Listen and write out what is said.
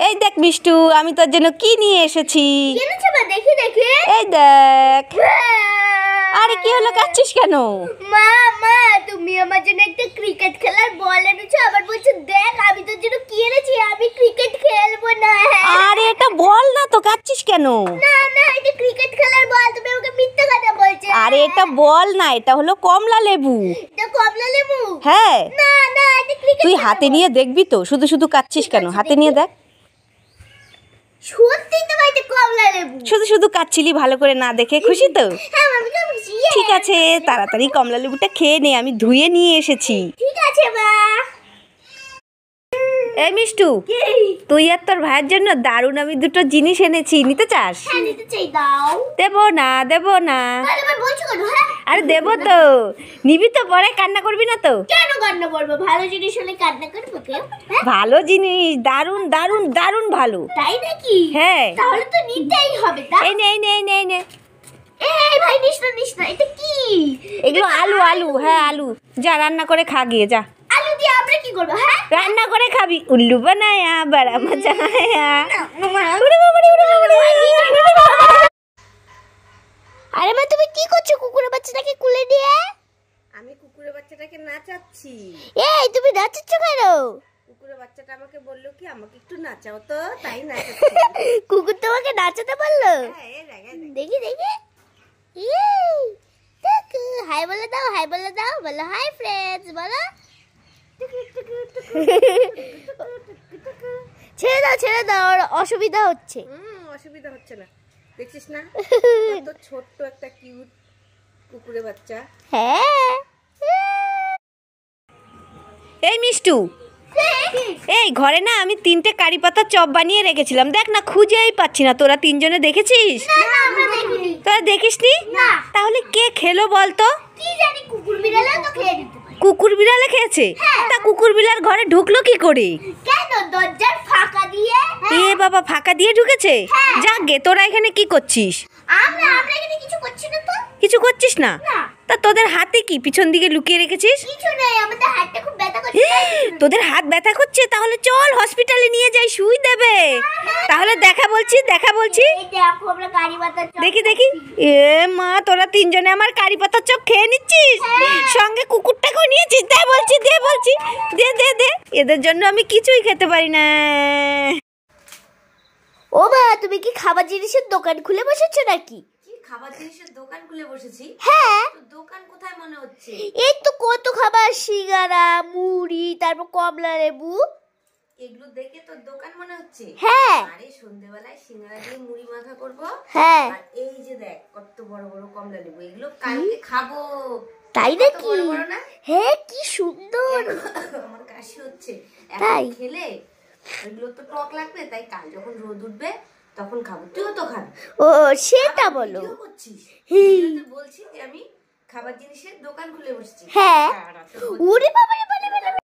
এই দেখ মিষ্টু, আমি তোর জন্য কি নিয়ে এসেছি। এনেছো মা? দেখি দেখি। এই দেখ। আরে কি হলো, কাচ্ছিস কেন? মা মা তুমি আমার জন্য একটা ক্রিকেট খেলার বল এনেছো, আবার বলছো দেখ আমি তোর জন্য কি এনেছি, আমি ক্রিকেট খেলবো না। আরে এটা বল না তো, কাচ্ছিস কেন? না না এটা ক্রিকেট খেলার বল, তুমি আমাকে মিথ্যা কথা বলছো। আরে এটা বল না, এটা হলো কমলা লেবু। এটা কমলা লেবু? হ্যাঁ। না না এটা ক্রিকেট। তুই হাতে নিয়ে দেখবি তো, শুধু শুধু কাচ্ছিস কেন? হাতে নিয়ে দেখ। সত্যি তো ভাই এটা কমলা লেবু। শুধু শুধু কাচ্ছিলি ভালো করে না দেখে। খুশি তো? হ্যাঁ আমি তো খুশি। ঠিক আছে, তাড়াতাড়ি কমলা লেবুটা খেয়ে নে, আমি ধুয়ে নিয়ে এসেছি। ঠিক আছে মা। এই মিষ্টু, তুই আর তোর ভাইয়ের জন্য দারুণ আমি দুটো জিনিস এনেছি, নিতে চাস? হ্যাঁ নিতে চাই, দাও। দেবো না, দেবো না। তাহলে এবার বলছো কেন? হ্যাঁ আরে দেবো তো, নিবি তো? পরে কান্না করবি না তো? কেন কান্না করবো? ভালো জিনিস হলে কান্না করবো কেউ? হ্যাঁ ভালো জিনিস, দারুণ দারুণ দারুণ ভালো। তাই নাকি? হ্যাঁ। তাহলে তো নিতেই হবে। এই নে, এই নে, এই নে, এই নে। এই ভাই নিস না, এটা কি? এগুলো আলু, আলু। হ্যাঁ আলু। যা রান্না করে খা গিয়ে, যা। আলু দিয়ে আমরা কি করবো? হ্যাঁ রান্না করে খাবি। উল্লু বানায়া বড়া মজা আয়া। আরে মা তুমি কি করছো কুকুরের বাচ্চাটাকে কুলে দিয়ে? আমি কুকুরের বাচ্চাটাকে নাচাচ্ছি। এই তুমি নাচাচ্ছ কেন? কুকুরের বাচ্চাটা আমাকে বললো কি আমাকে একটু নাচাও তো, তাই নাচাচ্ছি। কুকুর তোমাকে নাচাতে বললো? দেখি দেখি। হাই বলে দাও, হাই বলে দাও, বলো হাই ফ্রেন্ডস বলো। ছেড়ে দাও, ওর অসুবিধা হচ্ছে। অসুবিধা হচ্ছে না, দেখছিস না কত ছোট্ট একটা কিউট কুকুরের বাচ্চা। হ্যাঁ এই মিষ্টু, এই ঘরে না আমি 3টে কারি পাতার চপ বানিয়ে রেখেছিলাম, দেখ না খুঁজেই পাচ্ছি না। তোরা 3জনে দেখেছিস? তোরা দেখিসনি? তাহলে কে খেলো বলতো? কি জানি, কুকুর বিড়ালে তো খেয়ে দিতে পারে। কুকুর বিড়ালে খেয়েছে? তা কুকুর বিড়াল ঘরে ঢুকলো কি করে? কেন দরজার ফাঁকা দিয়ে? এ বাবা, ফাঁকা দিয়ে ঢুকেছে? যাক গে, তোরা এখানে কি করছিস? আমরা এখানে কিছু করছি না তো। কিছু করছিস না? না। তা তোদের হাতে কি পিছন দিকে লুকিয়ে রেখেছিস? কিছু নেই, আমাদের হাতটা খুব ব্যথা করছে। তোদের হাত ব্যথা করছে? তাহলে চল হসপিটালে নিয়ে যাই, সুই দেবে। তাহলে দেখা বলছি। এই দেখো আমরা কারি পাতার চপ দেখি দেখি। এ মা, তোরা 3জনে আমার কারি পাতার চপ খেয়ে নিচ্ছিস, সঙ্গে কুকুরটাকেও নিয়েছিস। দে বলছি, দে দে দে। এদের জন্য আমি কিছুই খেতে পারি না। ও মা, তুমি কি খাবার জিনিসের দোকান খুলে বসেছো নাকি? কি খাবার জিনিসের দোকান খুলে বসেছি? হ্যাঁ। দোকান কোথায় মনে হচ্ছে? এই তো কত খাবার, সিঙ্গারা, মুড়ি, তারপর কমলা লেবু। এগুলো দেখে তোর দোকান মনে হচ্ছে? হ্যাঁ। আরে সন্ধ্যাবেলায় সিঙ্গারা দিয়ে মুড়ি মাখা করবো। হ্যাঁ। আর এই যে দেখ কত বড় বড় কমলা লেবু, এগুলো কালকে খাবো। তাই নাকি? বড় বড় না? হ্যাঁ কি সুন্দর। আমার কাশি হচ্ছে, তাই? এখন খেলে এগুলো তো টক লাগবে, তাই কাল যখন রোদ উঠবে তখন খাবো। তুইও তো খাবি। ও সেটা বলো। ভিডিও করছিস? বলছি যে আমি খাবার জিনিসের দোকান খুলে বসেছি। হ্যাঁ। ওরে বাবা রে বাবা।